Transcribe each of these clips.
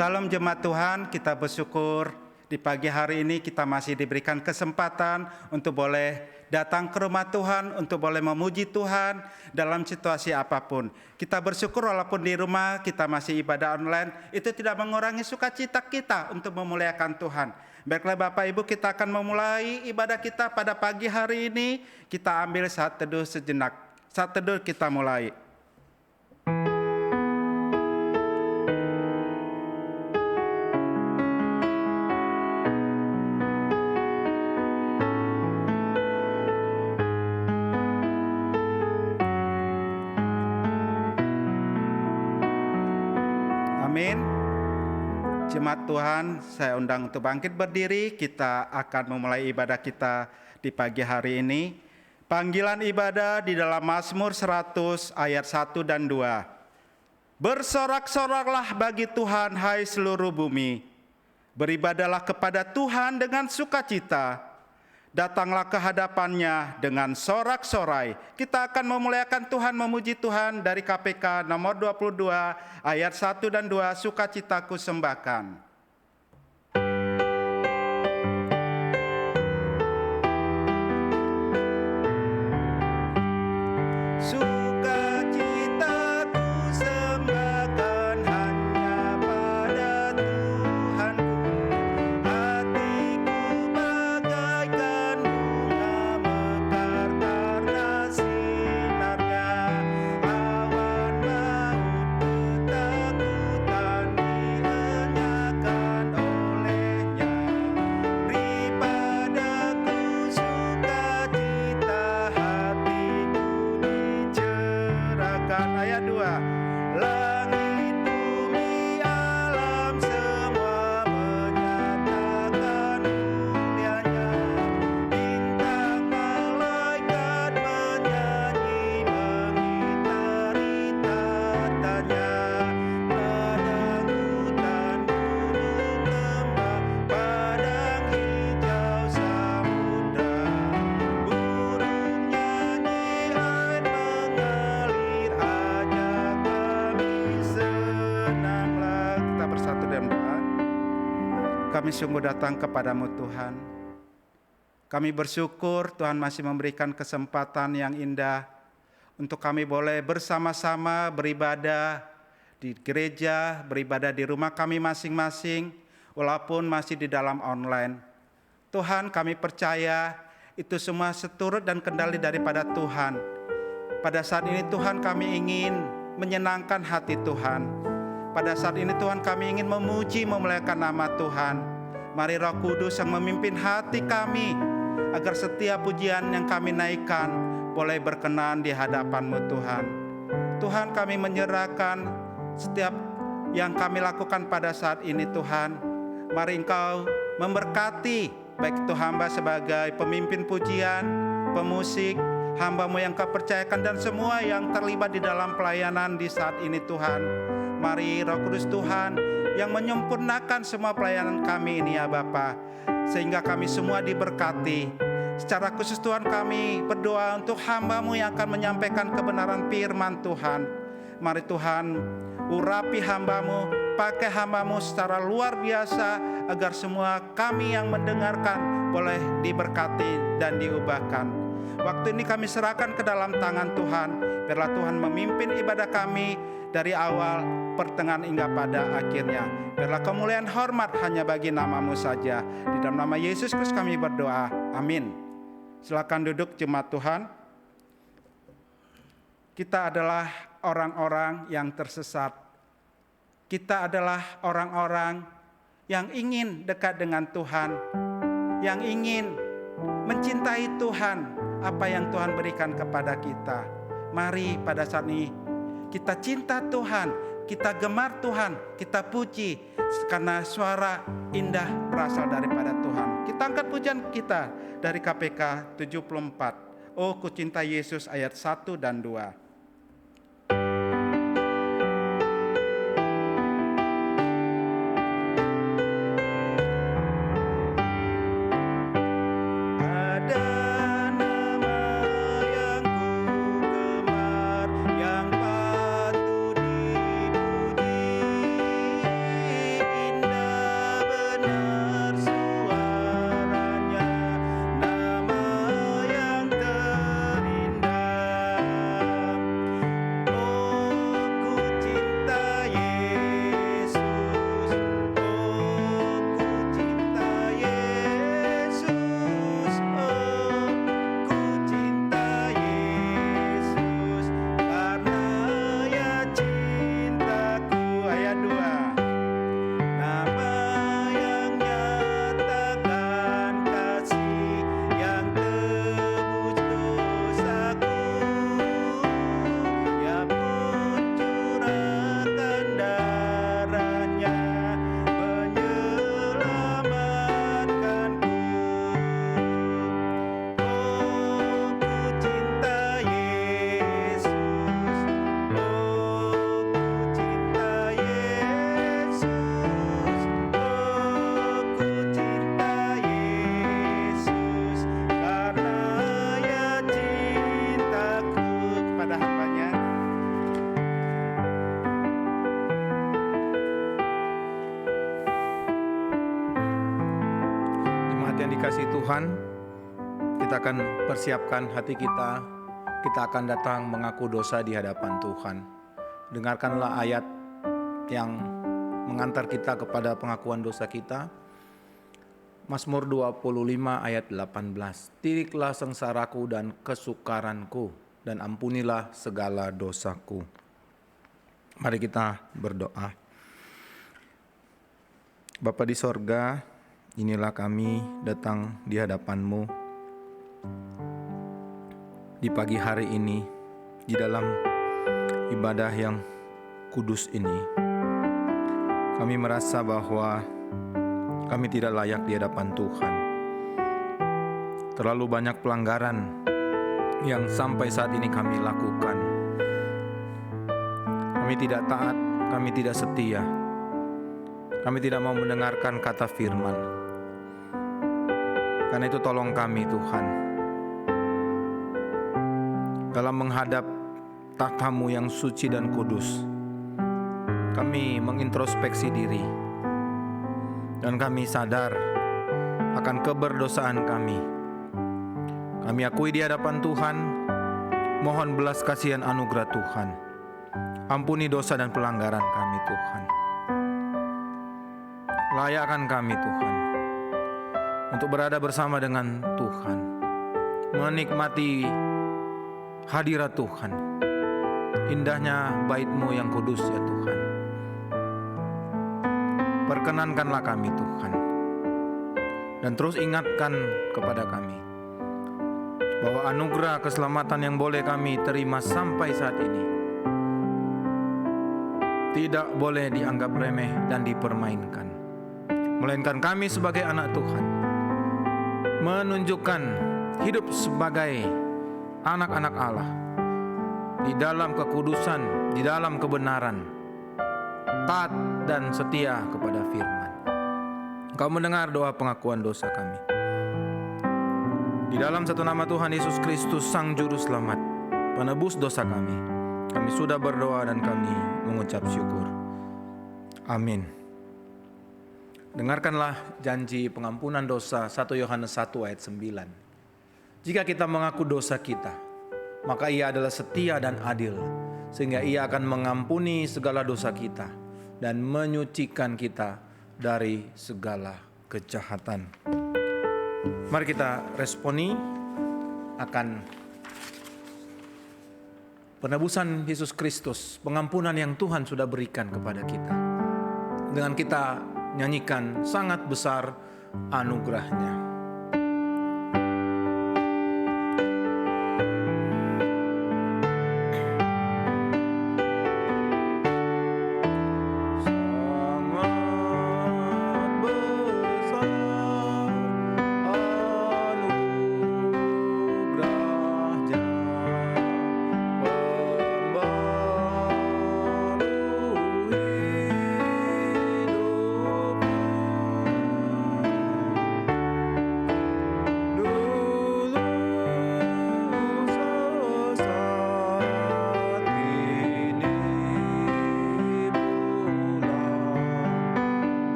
Salam jemaat Tuhan, kita bersyukur di pagi hari ini kita masih diberikan kesempatan untuk boleh datang ke rumah Tuhan, untuk boleh memuji Tuhan dalam situasi apapun. Kita bersyukur walaupun di rumah kita masih ibadah online, itu tidak mengurangi sukacita kita untuk memuliakan Tuhan. Baiklah Bapak Ibu, kita akan memulai ibadah kita pada pagi hari ini. Kita ambil saat teduh sejenak. Saat teduh kita mulai. Amin. Jemaat Tuhan, saya undang untuk bangkit berdiri. Kita akan memulai ibadah kita di pagi hari ini. Panggilan ibadah di dalam Mazmur 100 ayat 1 dan 2. Bersorak-soraklah bagi Tuhan, hai seluruh bumi. Beribadahlah kepada Tuhan dengan sukacita. Datanglah ke hadapannya dengan sorak-sorai. Kita akan memuliakan Tuhan, memuji Tuhan dari KPK nomor 22 ayat 1 dan 2, sukacitaku sembahkan. Kami sungguh datang kepadamu Tuhan. Kami bersyukur Tuhan masih memberikan kesempatan yang indah untuk kami boleh bersama-sama beribadah di gereja, beribadah di rumah kami masing-masing, walaupun masih di dalam online. Tuhan, kami percaya itu semua seturut dan kendali daripada Tuhan. Pada saat ini Tuhan, kami ingin menyenangkan hati Tuhan. Pada saat ini Tuhan, kami ingin memuji, memuliakan nama Tuhan. Mari Roh Kudus yang memimpin hati kami, agar setiap pujian yang kami naikkan boleh berkenan di hadapan-Mu Tuhan. Tuhan, kami menyerahkan setiap yang kami lakukan pada saat ini Tuhan. Mari Engkau memberkati baik itu hamba sebagai pemimpin pujian, pemusik, hamba-Mu yang Kau percayakan, dan semua yang terlibat di dalam pelayanan di saat ini Tuhan. Mari Roh Kudus Tuhan yang menyempurnakan semua pelayanan kami ini ya Bapa, sehingga kami semua diberkati. Secara khusus Tuhan, kami berdoa untuk hamba-Mu yang akan menyampaikan kebenaran firman Tuhan. Mari Tuhan urapi hamba-Mu, pakai hamba-Mu secara luar biasa, agar semua kami yang mendengarkan boleh diberkati dan diubahkan. Waktu ini kami serahkan ke dalam tangan Tuhan. Biarlah Tuhan memimpin ibadah kami dari awal, pertengahan hingga pada akhirnya. Biarlah kemuliaan hormat hanya bagi nama-Mu saja. Di dalam nama Yesus Kristus kami berdoa. Amin. Silakan duduk jemaat Tuhan. Kita adalah orang-orang yang tersesat. Kita adalah orang-orang yang ingin dekat dengan Tuhan, yang ingin mencintai Tuhan, apa yang Tuhan berikan kepada kita. Mari pada saat ini kita cinta Tuhan, kita gemar Tuhan, kita puji, karena suara indah berasal daripada Tuhan. Kita angkat pujian kita dari KPK 74. Oh, ku cinta Yesus ayat 1 dan 2. kita akan persiapkan hati kita akan datang mengaku dosa di hadapan Tuhan. Dengarkanlah ayat yang mengantar kita kepada pengakuan dosa kita. Mazmur 25 ayat 18. Tiriklah sengsaraku dan kesukaranku, dan ampunilah segala dosaku. Mari kita berdoa. Bapa di sorga, inilah kami datang di hadapan-Mu di pagi hari ini, di dalam ibadah yang kudus ini. Kami merasa bahwa kami tidak layak di hadapan Tuhan. Terlalu banyak pelanggaran yang sampai saat ini kami lakukan. Kami tidak taat, kami tidak setia. Kami tidak mau mendengarkan kata firman. Karena itu tolong kami Tuhan, dalam menghadap tahta-Mu yang suci dan kudus, kami mengintrospeksi diri, dan kami sadar akan keberdosaan kami. Kami akui di hadapan Tuhan, mohon belas kasihan anugerah Tuhan. Ampuni dosa dan pelanggaran kami Tuhan. Layakkan kami Tuhan untuk berada bersama dengan Tuhan, menikmati hadirat Tuhan, indahnya bait-Mu yang kudus ya Tuhan. Perkenankanlah kami Tuhan, dan terus ingatkan kepada kami bahwa anugerah keselamatan yang boleh kami terima sampai saat ini tidak boleh dianggap remeh dan dipermainkan, melainkan kami sebagai anak Tuhan menunjukkan hidup sebagai anak-anak Allah di dalam kekudusan, di dalam kebenaran, taat dan setia kepada firman. Engkau mendengar doa pengakuan dosa kami. Di dalam satu nama Tuhan Yesus Kristus, Sang Juru Selamat, penebus dosa kami sudah berdoa dan kami mengucap syukur. Amin. Dengarkanlah janji pengampunan dosa 1 Yohanes 1 ayat 9. Jika kita mengaku dosa kita, maka Ia adalah setia dan adil, sehingga Ia akan mengampuni segala dosa kita dan menyucikan kita dari segala kejahatan. Mari kita responi akan penebusan Yesus Kristus, pengampunan yang Tuhan sudah berikan kepada kita, dengan kita nyanyikan sangat besar anugerah-Nya.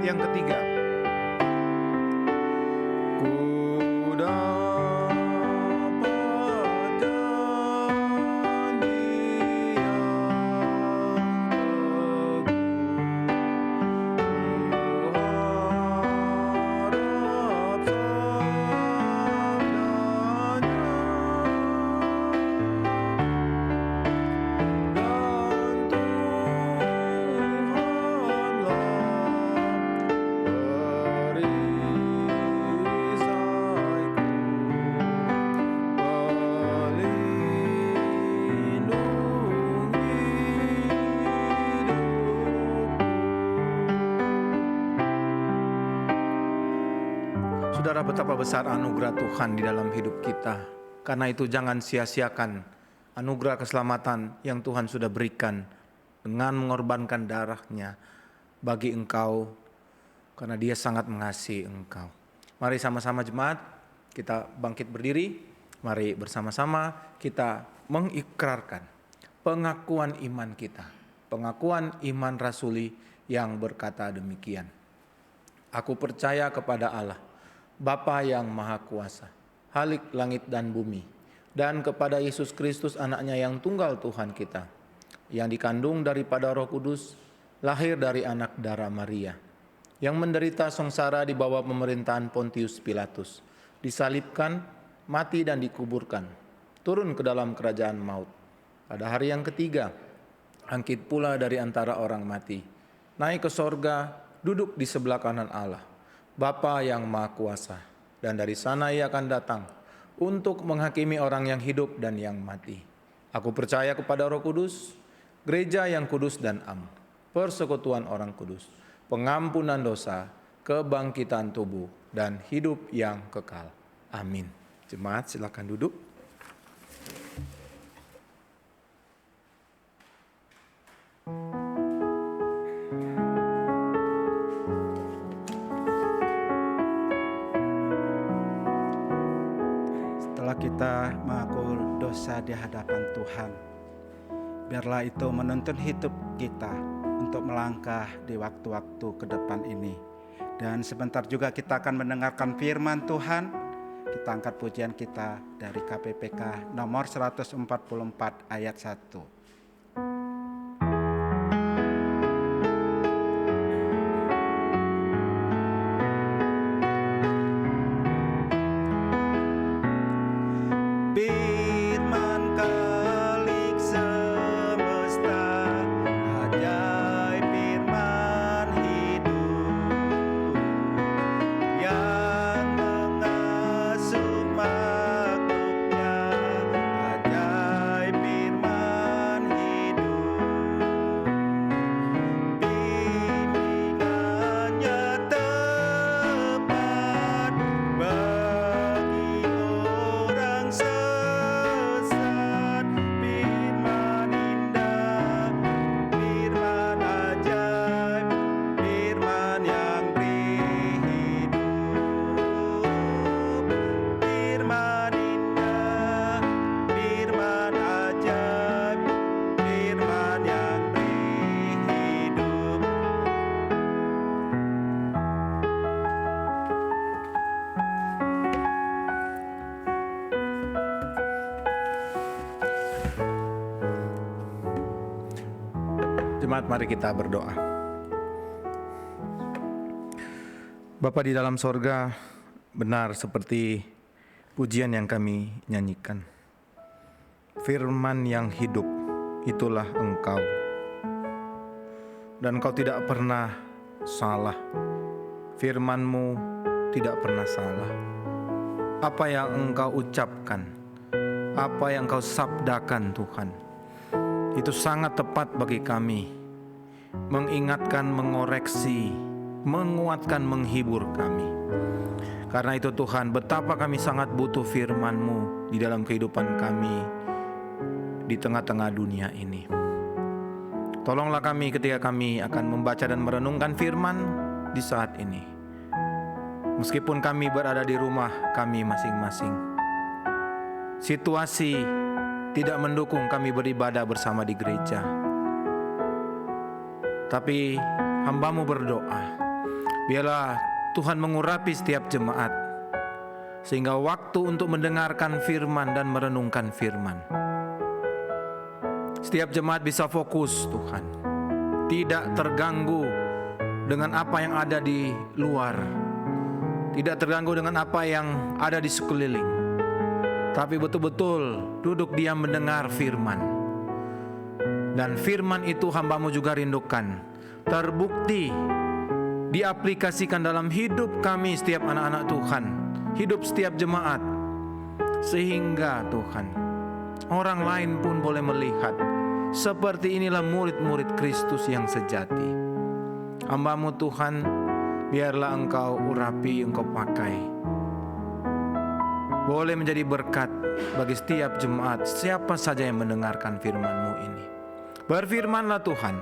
Yang ketiga, Saudara, betapa besar anugerah Tuhan di dalam hidup kita. Karena itu jangan sia-siakan anugerah keselamatan yang Tuhan sudah berikan dengan mengorbankan darah-Nya bagi engkau, karena Dia sangat mengasihi engkau. Mari sama-sama jemaat kita bangkit berdiri. Mari bersama-sama kita mengikrarkan pengakuan iman kita pengakuan iman rasuli yang berkata demikian. Aku percaya kepada Allah, Bapa yang Maha Kuasa, Khalik langit dan bumi, dan kepada Yesus Kristus anaknya yang tunggal Tuhan kita, yang dikandung daripada Roh Kudus, lahir dari anak darah Maria, yang menderita sengsara di bawah pemerintahan Pontius Pilatus, disalibkan, mati dan dikuburkan, turun ke dalam kerajaan maut. Pada hari yang ketiga, bangkit pula dari antara orang mati, naik ke sorga, duduk di sebelah kanan Allah, Bapa yang Maha Kuasa, dan dari sana Ia akan datang untuk menghakimi orang yang hidup dan yang mati. Aku percaya kepada Roh Kudus, gereja yang kudus dan am, persekutuan orang kudus, pengampunan dosa, kebangkitan tubuh, dan hidup yang kekal. Amin. Jemaat silakan duduk. Setelah kita mengaku dosa di hadapan Tuhan, biarlah itu menuntun hidup kita untuk melangkah di waktu-waktu ke depan ini. Dan sebentar juga kita akan mendengarkan firman Tuhan. Kita angkat pujian kita dari KPPK nomor 144 ayat 1. Jemaat, mari kita berdoa. Bapa di dalam sorga, benar seperti pujian yang kami nyanyikan. Firman yang hidup, itulah Engkau. Dan Engkau tidak pernah salah. Firman-Mu tidak pernah salah. Apa yang Engkau ucapkan, apa yang Engkau sabdakan Tuhan, itu sangat tepat bagi kami, mengingatkan, mengoreksi, menguatkan, menghibur kami. Karena itu Tuhan, betapa kami sangat butuh firman-Mu di dalam kehidupan kami di tengah-tengah dunia ini. Tolonglah kami ketika kami akan membaca dan merenungkan firman di saat ini. Meskipun kami berada di rumah kami masing-masing, situasi tidak mendukung kami beribadah bersama di gereja. Tapi hamba-Mu berdoa, biarlah Tuhan mengurapi setiap jemaat, sehingga waktu untuk mendengarkan firman dan merenungkan firman, setiap jemaat bisa fokus Tuhan, tidak terganggu dengan apa yang ada di luar, tidak terganggu dengan apa yang ada di sekeliling, tapi betul-betul duduk diam mendengar firman. Dan firman itu hamba-Mu juga rindukan terbukti, diaplikasikan dalam hidup kami setiap anak-anak Tuhan, hidup setiap jemaat, sehingga Tuhan, orang lain pun boleh melihat seperti inilah murid-murid Kristus yang sejati. Hamba-Mu Tuhan, biarlah Engkau urapi, Engkau pakai, boleh menjadi berkat bagi setiap jemaat, siapa saja yang mendengarkan firman-Mu ini. Berfirmanlah Tuhan,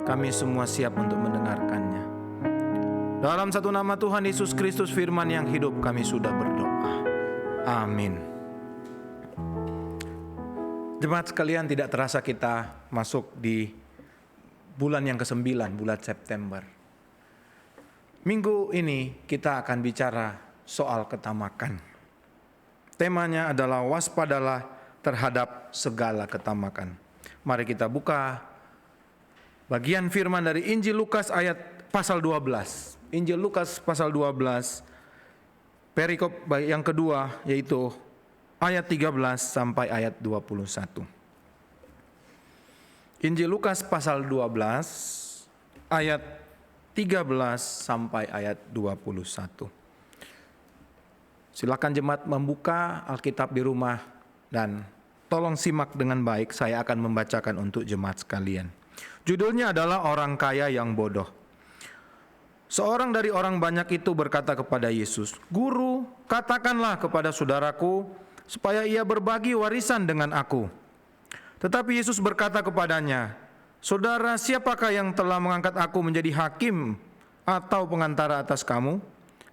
kami semua siap untuk mendengarkannya. Dalam satu nama Tuhan Yesus Kristus, firman yang hidup, kami sudah berdoa. Amin. Jemaat sekalian, tidak terasa kita masuk di bulan yang ke-9, bulan September. Minggu ini kita akan bicara soal ketamakan. Temanya adalah waspadalah terhadap segala ketamakan. Mari kita buka bagian firman dari Injil Lukas ayat pasal 12. Injil Lukas pasal 12, perikop yang kedua, yaitu ayat 13 sampai ayat 21. Injil Lukas pasal 12 ayat 13 sampai ayat 21. Silakan jemaat membuka Alkitab di rumah dan tolong simak dengan baik, saya akan membacakan untuk jemaat sekalian. Judulnya adalah Orang Kaya yang Bodoh. Seorang dari orang banyak itu berkata kepada Yesus, "Guru, katakanlah kepada saudaraku supaya ia berbagi warisan dengan aku." Tetapi Yesus berkata kepadanya, "Saudara, siapakah yang telah mengangkat aku menjadi hakim atau pengantara atas kamu?"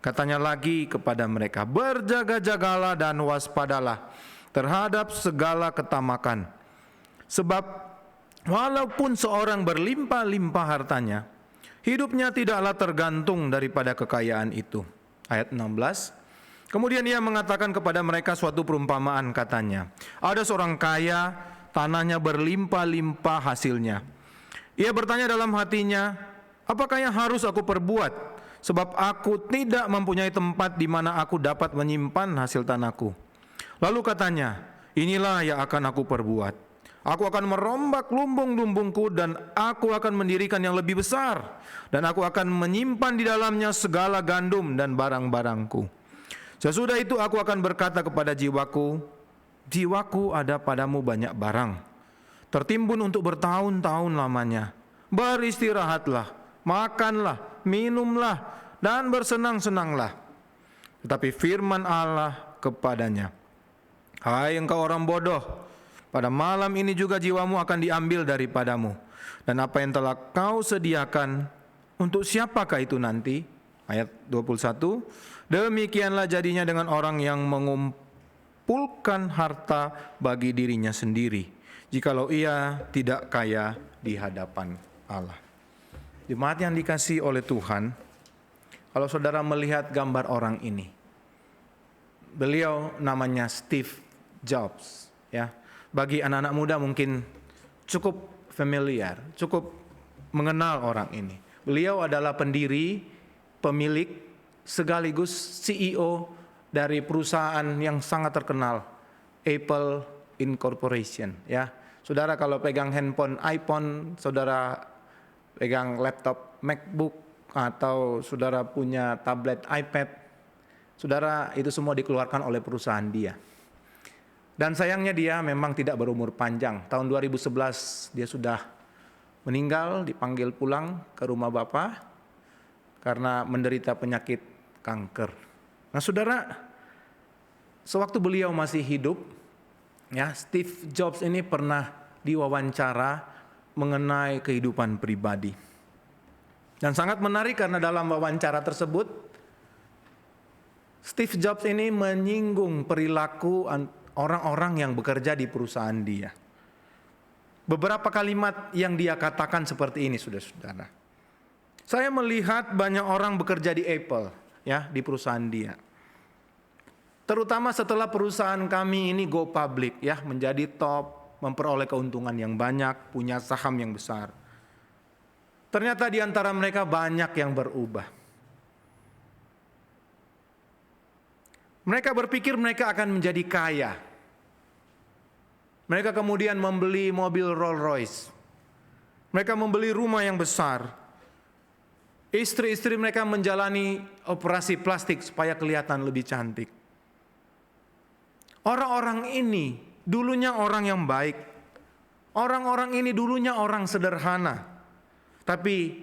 Katanya lagi kepada mereka, "Berjaga-jagalah dan waspadalah terhadap segala ketamakan. Sebab walaupun seorang berlimpah-limpah hartanya, hidupnya tidaklah tergantung daripada kekayaan itu." Ayat 16. Kemudian ia mengatakan kepada mereka suatu perumpamaan, katanya, "Ada seorang kaya, tanahnya berlimpah-limpah hasilnya. Ia bertanya dalam hatinya, apakah yang harus aku perbuat? Sebab aku tidak mempunyai tempat di mana aku dapat menyimpan hasil tanahku." Lalu katanya, "Inilah yang akan aku perbuat. Aku akan merombak lumbung-lumbungku dan aku akan mendirikan yang lebih besar. Dan aku akan menyimpan di dalamnya segala gandum dan barang-barangku. Sesudah itu aku akan berkata kepada jiwaku, jiwaku ada padamu banyak barang, tertimbun untuk bertahun-tahun lamanya. Beristirahatlah, makanlah, minumlah, dan bersenang-senanglah." Tetapi firman Allah kepadanya, "Hai engkau orang bodoh, pada malam ini juga jiwamu akan diambil daripadamu. Dan apa yang telah kau sediakan, untuk siapakah itu nanti?" Ayat 21, "Demikianlah jadinya dengan orang yang mengumpulkan harta bagi dirinya sendiri, jikalau ia tidak kaya di hadapan Allah." Jemaat yang dikasihi oleh Tuhan, kalau saudara melihat gambar orang ini, beliau namanya Steve Jobs, ya. Bagi anak-anak muda mungkin cukup familiar, cukup mengenal orang ini. Beliau adalah pendiri, pemilik, sekaligus CEO dari perusahaan yang sangat terkenal, Apple Incorporation, ya. Saudara kalau pegang handphone iPhone, saudara pegang laptop MacBook, atau saudara punya tablet iPad, saudara itu semua dikeluarkan oleh perusahaan dia. Dan sayangnya dia memang tidak berumur panjang. Tahun 2011 dia sudah meninggal, dipanggil pulang ke rumah Bapa karena menderita penyakit kanker. Nah saudara, sewaktu beliau masih hidup, ya, Steve Jobs ini pernah diwawancara mengenai kehidupan pribadi. Dan sangat menarik karena dalam wawancara tersebut, Steve Jobs ini menyinggung perilaku orang-orang yang bekerja di perusahaan dia. Beberapa kalimat yang dia katakan seperti ini, saudara-saudara. "Saya melihat banyak orang bekerja di Apple, ya, di perusahaan dia. Terutama setelah perusahaan kami ini go public, ya, menjadi top, memperoleh keuntungan yang banyak, punya saham yang besar. Ternyata di antara mereka banyak yang berubah. Mereka berpikir mereka akan menjadi kaya. Mereka kemudian membeli mobil Rolls Royce. Mereka membeli rumah yang besar. Istri-istri mereka menjalani operasi plastik supaya kelihatan lebih cantik. Orang-orang ini dulunya orang yang baik. Orang-orang ini dulunya orang sederhana. Tapi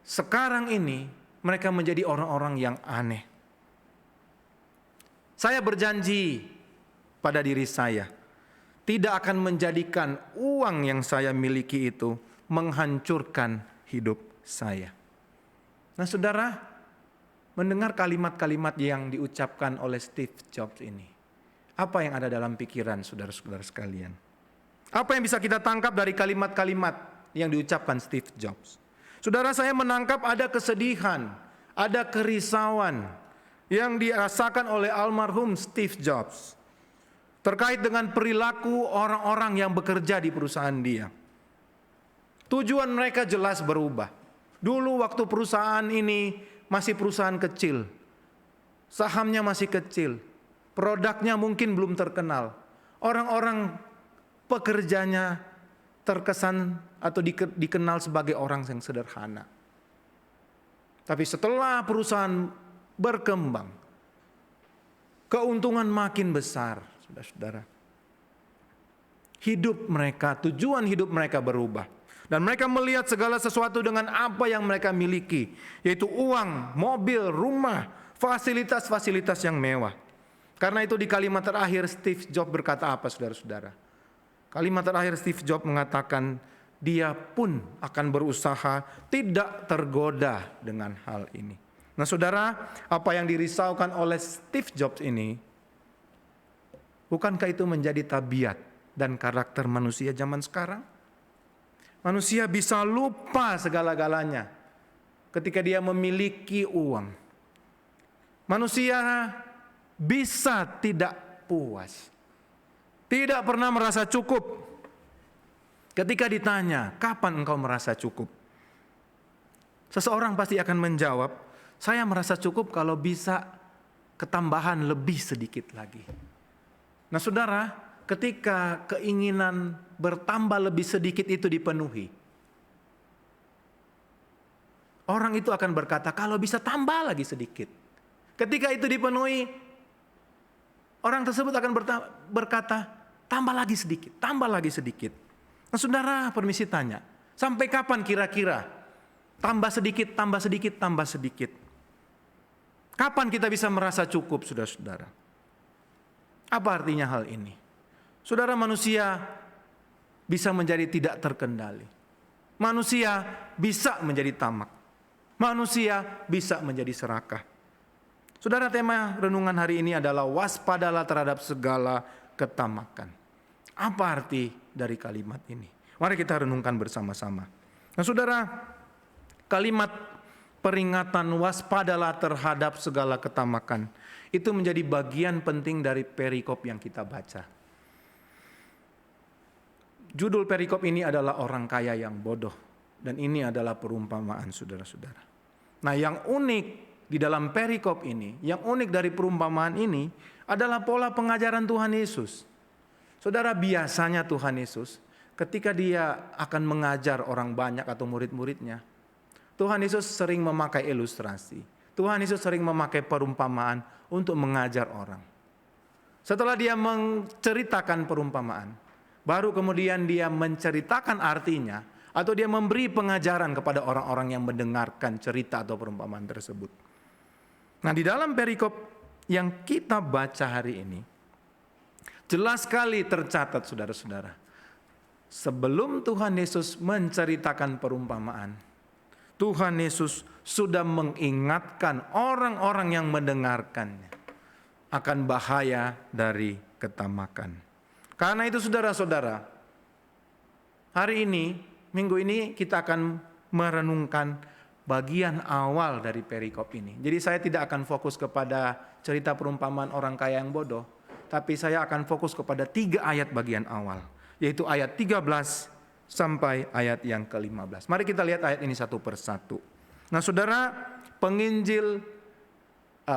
sekarang ini mereka menjadi orang-orang yang aneh. Saya berjanji pada diri saya, tidak akan menjadikan uang yang saya miliki itu menghancurkan hidup saya." Nah saudara, mendengar kalimat-kalimat yang diucapkan oleh Steve Jobs ini, apa yang ada dalam pikiran saudara-saudara sekalian? Apa yang bisa kita tangkap dari kalimat-kalimat yang diucapkan Steve Jobs. Saudara, saya menangkap ada kesedihan, ada kerisauan yang dirasakan oleh almarhum Steve Jobs terkait dengan perilaku orang-orang yang bekerja di perusahaan dia. Tujuan mereka jelas berubah. Dulu waktu perusahaan ini masih perusahaan kecil, sahamnya masih kecil, produknya mungkin belum terkenal, orang-orang pekerjanya terkesan atau dikenal sebagai orang yang sederhana. Tapi setelah perusahaan berkembang, keuntungan makin besar, saudara-saudara. Hidup mereka, tujuan hidup mereka berubah. Dan mereka melihat segala sesuatu dengan apa yang mereka miliki, yaitu uang, mobil, rumah, fasilitas-fasilitas yang mewah. Karena itu di kalimat terakhir Steve Jobs berkata apa, saudara-saudara? Kalimat terakhir Steve Jobs mengatakan, dia pun akan berusaha tidak tergoda dengan hal ini. Nah saudara, apa yang dirisaukan oleh Steve Jobs ini, bukankah itu menjadi tabiat dan karakter manusia zaman sekarang? Manusia bisa lupa segala-galanya ketika dia memiliki uang. Manusia bisa tidak puas, tidak pernah merasa cukup. Ketika ditanya, kapan engkau merasa cukup? Seseorang pasti akan menjawab, saya merasa cukup kalau bisa ketambahan lebih sedikit lagi. Nah saudara, ketika keinginan bertambah lebih sedikit itu dipenuhi, orang itu akan berkata, kalau bisa tambah lagi sedikit. Ketika itu dipenuhi, orang tersebut akan berkata, tambah lagi sedikit, tambah lagi sedikit. Nah saudara, permisi tanya, sampai kapan kira-kira tambah sedikit, tambah sedikit, tambah sedikit? Kapan kita bisa merasa cukup, saudara-saudara? Apa artinya hal ini? Saudara, manusia bisa menjadi tidak terkendali. Manusia bisa menjadi tamak. Manusia bisa menjadi serakah. Saudara, tema renungan hari ini adalah waspadalah terhadap segala ketamakan. Apa arti dari kalimat ini? Mari kita renungkan bersama-sama. Nah saudara, kalimat peringatan waspadalah terhadap segala ketamakan itu menjadi bagian penting dari perikop yang kita baca. Judul perikop ini adalah orang kaya yang bodoh. Dan ini adalah perumpamaan, saudara-saudara. Nah yang unik di dalam perikop ini, yang unik dari perumpamaan ini adalah pola pengajaran Tuhan Yesus. Saudara, biasanya Tuhan Yesus ketika dia akan mengajar orang banyak atau murid-muridnya, Tuhan Yesus sering memakai ilustrasi. Tuhan Yesus sering memakai perumpamaan untuk mengajar orang. Setelah dia menceritakan perumpamaan, baru kemudian dia menceritakan artinya atau dia memberi pengajaran kepada orang-orang yang mendengarkan cerita atau perumpamaan tersebut. Nah, di dalam perikop yang kita baca hari ini, jelas sekali tercatat, saudara-saudara. Sebelum Tuhan Yesus menceritakan perumpamaan, Tuhan Yesus sudah mengingatkan orang-orang yang mendengarkannya akan bahaya dari ketamakan. Karena itu saudara-saudara, hari ini, minggu ini kita akan merenungkan bagian awal dari perikop ini. Jadi saya tidak akan fokus kepada cerita perumpamaan orang kaya yang bodoh, tapi saya akan fokus kepada 3 ayat bagian awal, yaitu ayat 13 sampai ayat yang ke-15. Mari kita lihat ayat ini satu persatu. Nah saudara,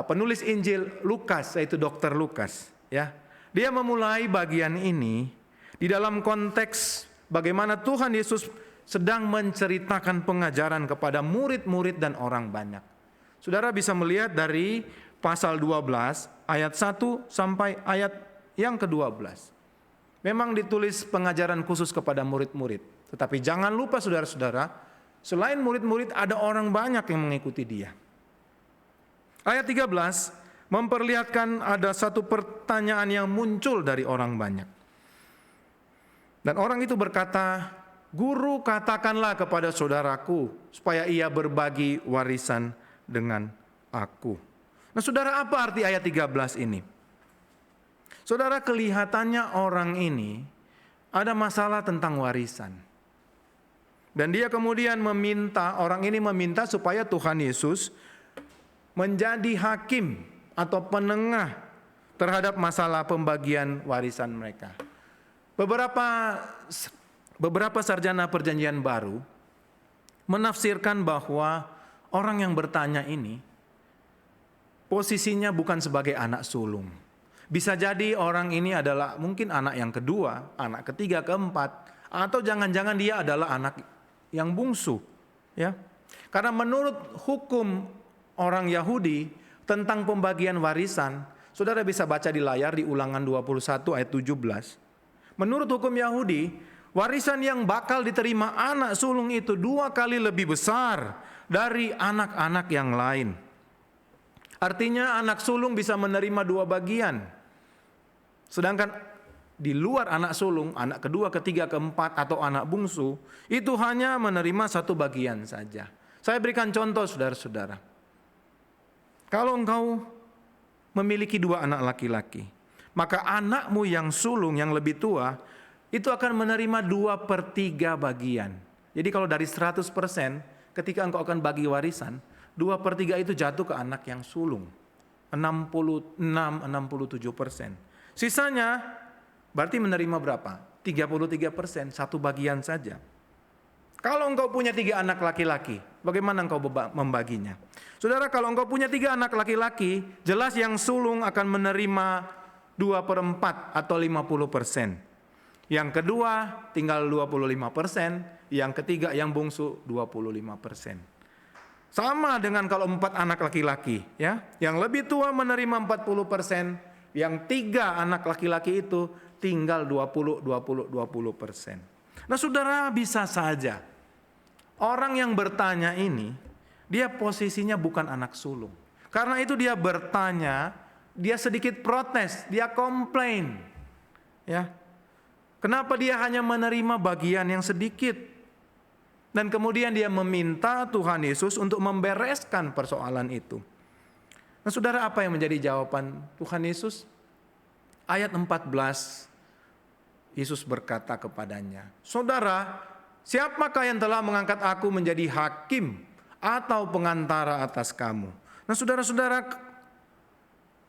penulis Injil Lukas, yaitu Dr. Lukas, ya, dia memulai bagian ini di dalam konteks bagaimana Tuhan Yesus sedang menceritakan pengajaran kepada murid-murid dan orang banyak. Saudara bisa melihat dari pasal 12 ayat 1 sampai ayat yang ke-12. Memang ditulis pengajaran khusus kepada murid-murid. Tetapi jangan lupa saudara-saudara, selain murid-murid ada orang banyak yang mengikuti dia. Ayat 13 memperlihatkan ada satu pertanyaan yang muncul dari orang banyak. Dan orang itu berkata, "Guru, katakanlah kepada saudaraku supaya ia berbagi warisan dengan aku." Nah saudara, apa arti ayat 13 ini? Saudara, kelihatannya orang ini ada masalah tentang warisan. Dan dia kemudian orang ini meminta supaya Tuhan Yesus menjadi hakim atau penengah terhadap masalah pembagian warisan mereka. Beberapa sarjana perjanjian baru menafsirkan bahwa orang yang bertanya ini posisinya bukan sebagai anak sulung. Bisa jadi orang ini adalah mungkin anak yang kedua, anak ketiga, keempat, atau jangan-jangan dia adalah anak yang bungsu, ya. Karena menurut hukum orang Yahudi tentang pembagian warisan, saudara bisa baca di layar di Ulangan 21 ayat 17. Menurut hukum Yahudi, warisan yang bakal diterima anak sulung itu 2 kali lebih besar dari anak-anak yang lain. Artinya anak sulung bisa menerima 2 bagian. Sedangkan di luar anak sulung, anak kedua, ketiga, keempat atau anak bungsu, itu hanya menerima 1 bagian saja. Saya berikan contoh saudara-saudara. Kalau engkau memiliki 2 anak laki-laki, maka anakmu yang sulung yang lebih tua itu akan menerima 2/3 bagian. Jadi kalau dari 100%, ketika engkau akan bagi warisan, 2/3 itu jatuh ke anak yang sulung. 67%. Sisanya berarti menerima berapa? 33%, 1 bagian saja. Kalau engkau punya 3 anak laki-laki, bagaimana engkau membaginya? Saudara, kalau engkau punya 3 anak laki-laki, jelas yang sulung akan menerima 2/4 atau 50%. Yang kedua tinggal 25%, yang ketiga yang bungsu 25%. Sama dengan kalau 4 anak laki-laki, ya. Yang lebih tua menerima 40%, yang 3 anak laki-laki itu tinggal 20%. Nah, saudara, bisa saja orang yang bertanya ini, dia posisinya bukan anak sulung. Karena itu dia bertanya, dia sedikit protes, dia komplain. Ya. Kenapa dia hanya menerima bagian yang sedikit? Dan kemudian dia meminta Tuhan Yesus untuk membereskan persoalan itu. Nah, saudara, apa yang menjadi jawaban Tuhan Yesus? Ayat 14, Yesus berkata kepadanya, "Saudara, siapakah yang telah mengangkat aku menjadi hakim atau pengantara atas kamu?" Nah, saudara-saudara,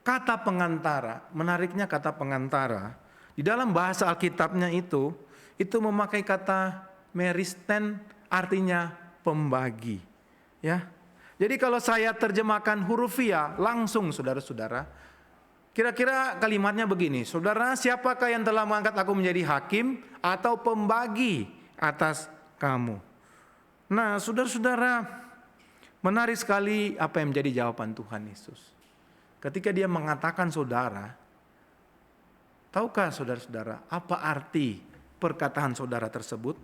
kata pengantara, menariknya kata pengantara, di dalam bahasa Alkitabnya itu memakai kata meristen, artinya pembagi. Ya. Jadi kalau saya terjemahkan hurufiah langsung, saudara-saudara, kira-kira kalimatnya begini, "Saudara, siapakah yang telah mengangkat aku menjadi hakim atau pembagi atas kamu?" Nah, saudara-saudara, menarik sekali apa yang menjadi jawaban Tuhan Yesus. Ketika dia mengatakan saudara, tahukah saudara-saudara apa arti perkataan saudara tersebut?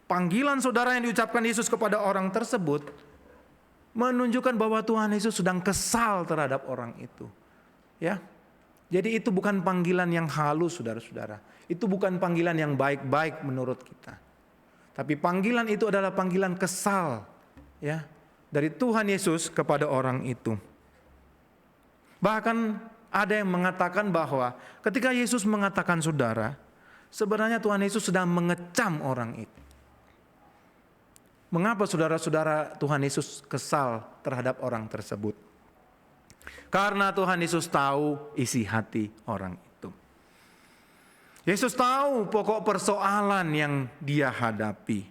Panggilan saudara yang diucapkan Yesus kepada orang tersebut menunjukkan bahwa Tuhan Yesus sedang kesal terhadap orang itu. Ya. Jadi itu bukan panggilan yang halus, saudara-saudara. Itu bukan panggilan yang baik-baik menurut kita. Tapi panggilan itu adalah panggilan kesal, ya, dari Tuhan Yesus kepada orang itu. Bahkan ada yang mengatakan bahwa ketika Yesus mengatakan saudara, sebenarnya Tuhan Yesus sedang mengecam orang itu. Mengapa saudara-saudara Tuhan Yesus kesal terhadap orang tersebut? Karena Tuhan Yesus tahu isi hati orang itu. Yesus tahu pokok persoalan yang dia hadapi.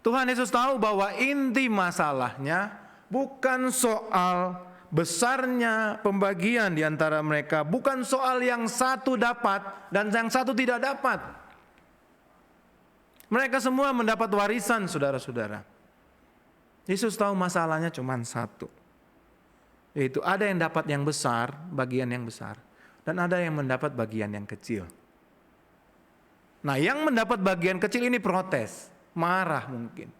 Tuhan Yesus tahu bahwa inti masalahnya bukan soal besarnya pembagian di antara mereka, bukan soal yang satu dapat dan yang satu tidak dapat. Mereka semua mendapat warisan, saudara-saudara. Yesus tahu masalahnya cuma satu. Yaitu ada yang dapat yang besar, bagian yang besar, dan ada yang mendapat bagian yang kecil. Nah, yang mendapat bagian kecil ini protes, marah mungkin.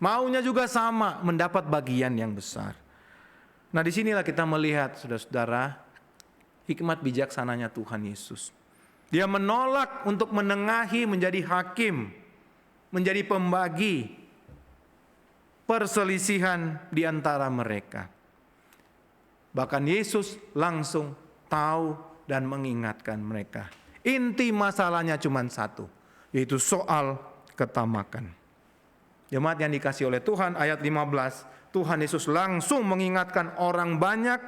Maunya juga sama, mendapat bagian yang besar. Nah, disinilah kita melihat, saudara-saudara, hikmat bijaksananya Tuhan Yesus. Dia menolak untuk menengahi menjadi hakim, menjadi pembagi perselisihan di antara mereka. Bahkan Yesus langsung tahu dan mengingatkan mereka. Inti masalahnya cuma satu, yaitu soal ketamakan. Jemaat yang dikasihi oleh Tuhan, ayat 15, Tuhan Yesus langsung mengingatkan orang banyak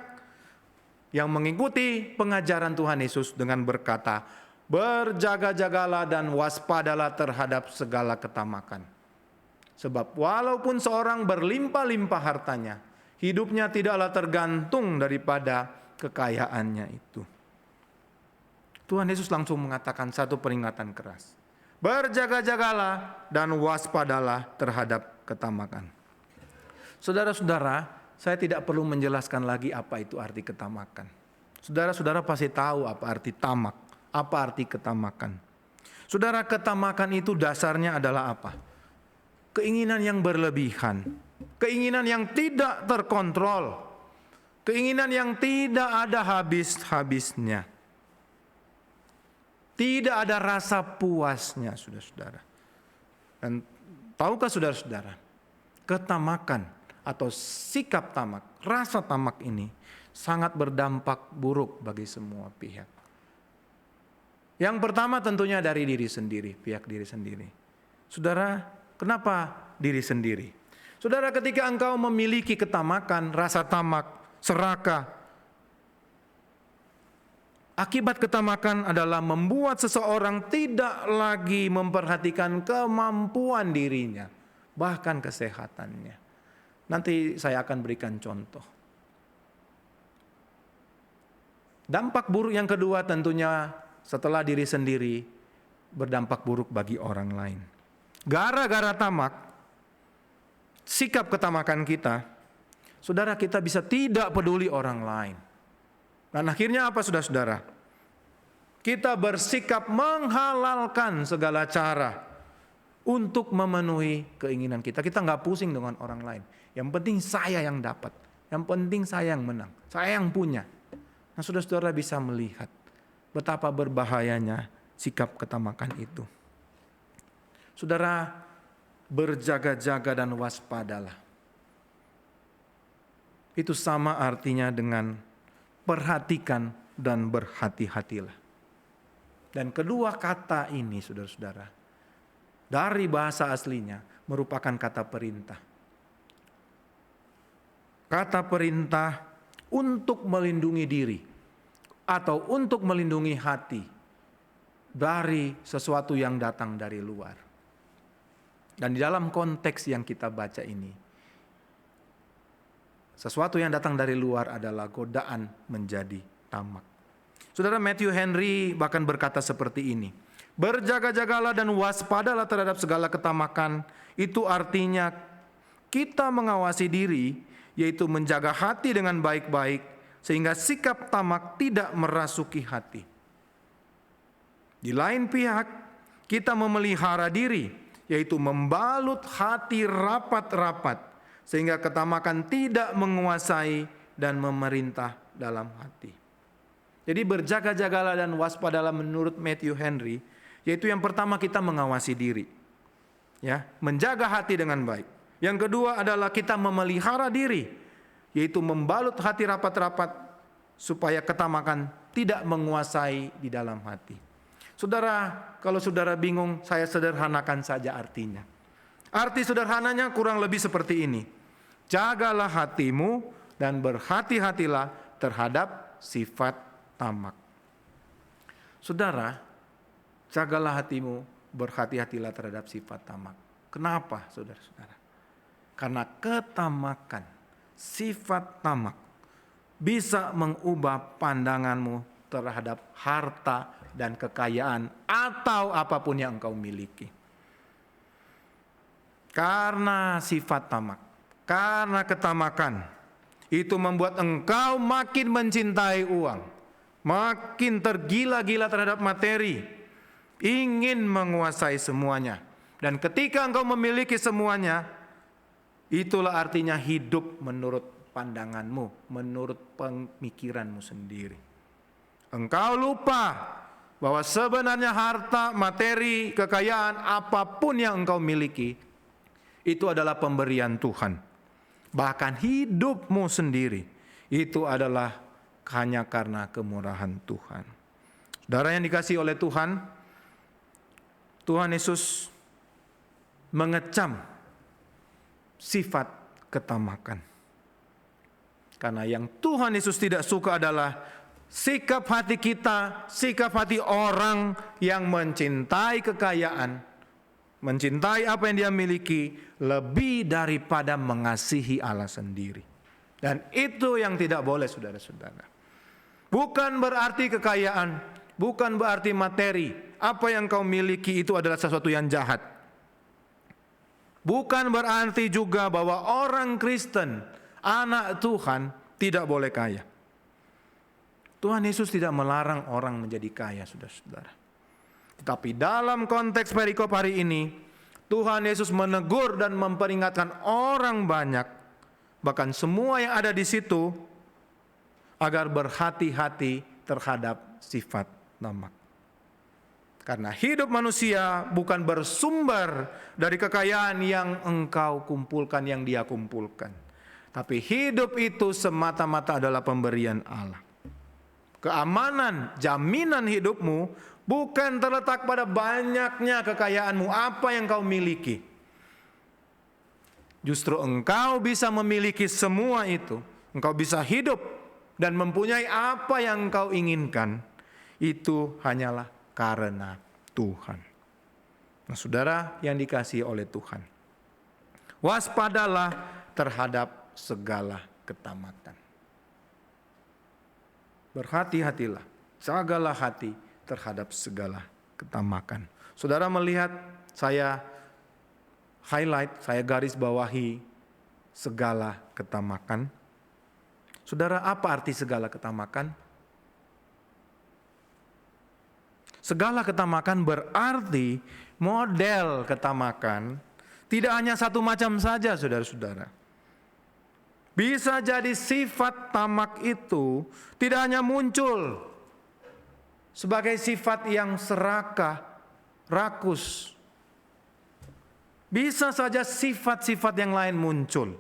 yang mengikuti pengajaran Tuhan Yesus dengan berkata, berjaga-jagalah dan waspadalah terhadap segala ketamakan. Sebab walaupun seorang berlimpah-limpah hartanya, hidupnya tidaklah tergantung daripada kekayaannya itu. Tuhan Yesus langsung mengatakan satu peringatan keras. Berjaga-jagalah dan waspadalah terhadap ketamakan. Saudara-saudara, saya tidak perlu menjelaskan lagi apa itu arti ketamakan. Saudara-saudara pasti tahu apa arti tamak, apa arti ketamakan. Saudara, ketamakan itu dasarnya adalah apa? Keinginan yang berlebihan, keinginan yang tidak terkontrol, keinginan yang tidak ada habis-habisnya. Tidak ada rasa puasnya, saudara-saudara. Dan tahukah saudara-saudara, ketamakan atau sikap tamak, rasa tamak ini sangat berdampak buruk bagi semua pihak. Yang pertama tentunya dari diri sendiri, pihak diri sendiri. Saudara, kenapa diri sendiri? Saudara, ketika engkau memiliki ketamakan, rasa tamak, serakah, akibat ketamakan adalah membuat seseorang tidak lagi memperhatikan kemampuan dirinya, bahkan kesehatannya. Nanti saya akan berikan contoh. Dampak buruk yang kedua tentunya setelah diri sendiri, berdampak buruk bagi orang lain. Gara-gara tamak, sikap ketamakan kita, saudara, kita bisa tidak peduli orang lain. Dan akhirnya apa, saudara-saudara? Kita bersikap menghalalkan segala cara untuk memenuhi keinginan kita. Kita nggak pusing dengan orang lain. Yang penting saya yang dapat. Yang penting saya yang menang. Saya yang punya. Nah, saudara-saudara bisa melihat betapa berbahayanya sikap ketamakan itu. Saudara, berjaga-jaga dan waspadalah. Itu sama artinya dengan perhatikan dan berhati-hatilah. Dan kedua kata ini, saudara-saudara, dari bahasa aslinya merupakan kata perintah. Kata perintah untuk melindungi diri atau untuk melindungi hati dari sesuatu yang datang dari luar. Dan di dalam konteks yang kita baca ini, sesuatu yang datang dari luar adalah godaan menjadi tamak. Saudara, Matthew Henry bahkan berkata seperti ini. Berjaga-jagalah dan waspadalah terhadap segala ketamakan. Itu artinya kita mengawasi diri, yaitu menjaga hati dengan baik-baik, sehingga sikap tamak tidak merasuki hati. Di lain pihak, kita memelihara diri, yaitu membalut hati rapat-rapat, sehingga ketamakan tidak menguasai dan memerintah dalam hati. Jadi berjaga-jagalah dan waspadalah menurut Matthew Henry, yaitu yang pertama kita mengawasi diri, ya, menjaga hati dengan baik. Yang kedua adalah kita memelihara diri, yaitu membalut hati rapat-rapat supaya ketamakan tidak menguasai di dalam hati. Saudara, kalau saudara bingung, saya sederhanakan saja artinya. Arti sederhananya kurang lebih seperti ini. Jagalah hatimu dan berhati-hatilah terhadap sifat tamak. Saudara, jagalah hatimu, berhati-hatilah terhadap sifat tamak. Kenapa, saudara-saudara? Karena ketamakan, sifat tamak bisa mengubah pandanganmu terhadap harta dan kekayaan atau apapun yang engkau miliki. Karena sifat tamak, karena ketamakan, itu membuat engkau makin mencintai uang, makin tergila-gila terhadap materi, ingin menguasai semuanya. Dan ketika engkau memiliki semuanya, itulah artinya hidup menurut pandanganmu, menurut pemikiranmu sendiri. Engkau lupa bahwa sebenarnya harta, materi, kekayaan, apapun yang engkau miliki, itu adalah pemberian Tuhan. Bahkan hidupmu sendiri, itu adalah hanya karena kemurahan Tuhan. Saudara yang dikasihi oleh Tuhan, Tuhan Yesus mengecam sifat ketamakan. Karena yang Tuhan Yesus tidak suka adalah sikap hati kita, sikap hati orang yang mencintai kekayaan, mencintai apa yang dia miliki lebih daripada mengasihi Allah sendiri. Dan itu yang tidak boleh, saudara-saudara. Bukan berarti kekayaan, bukan berarti materi, apa yang kau miliki itu adalah sesuatu yang jahat. Bukan berarti juga bahwa orang Kristen, anak Tuhan, tidak boleh kaya. Tuhan Yesus tidak melarang orang menjadi kaya, saudara-saudara. Tetapi dalam konteks perikop hari ini, Tuhan Yesus menegur dan memperingatkan orang banyak, bahkan semua yang ada di situ, agar berhati-hati terhadap sifat tamak. Karena hidup manusia bukan bersumber dari kekayaan yang engkau kumpulkan, yang dia kumpulkan. Tapi hidup itu semata-mata adalah pemberian Allah. Keamanan, jaminan hidupmu bukan terletak pada banyaknya kekayaanmu, apa yang kau miliki. Justru engkau bisa memiliki semua itu. Engkau bisa hidup dan mempunyai apa yang engkau inginkan. Itu hanyalah karena Tuhan. Nah, saudara yang dikasihi oleh Tuhan, waspadalah terhadap segala ketamakan. Berhati-hatilah, jagalah hati terhadap segala ketamakan. Saudara melihat saya highlight, saya garis bawahi segala ketamakan. Saudara, apa arti segala ketamakan? Segala ketamakan berarti model ketamakan tidak hanya satu macam saja, saudara-saudara. Bisa jadi sifat tamak itu tidak hanya muncul sebagai sifat yang serakah, rakus. Bisa saja sifat-sifat yang lain muncul.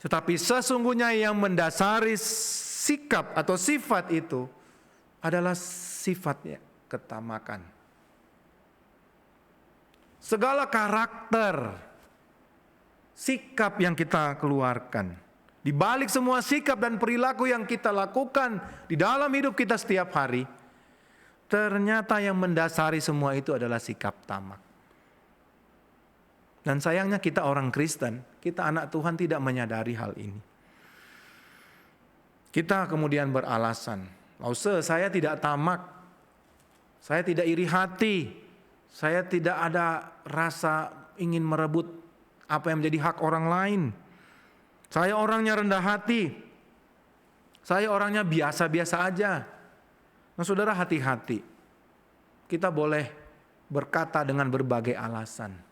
Tetapi sesungguhnya yang mendasari sikap atau sifat itu adalah sifatnya ketamakan. Segala karakter, sikap yang kita keluarkan, di balik semua sikap dan perilaku yang kita lakukan di dalam hidup kita setiap hari, ternyata yang mendasari semua itu adalah sikap tamak. Dan sayangnya kita orang Kristen, kita anak Tuhan tidak menyadari hal ini. Kita kemudian beralasan, saya tidak tamak, saya tidak iri hati, saya tidak ada rasa ingin merebut apa yang menjadi hak orang lain. Saya orangnya rendah hati, saya orangnya biasa-biasa aja. Nah, saudara, hati-hati. Kita boleh berkata dengan berbagai alasan.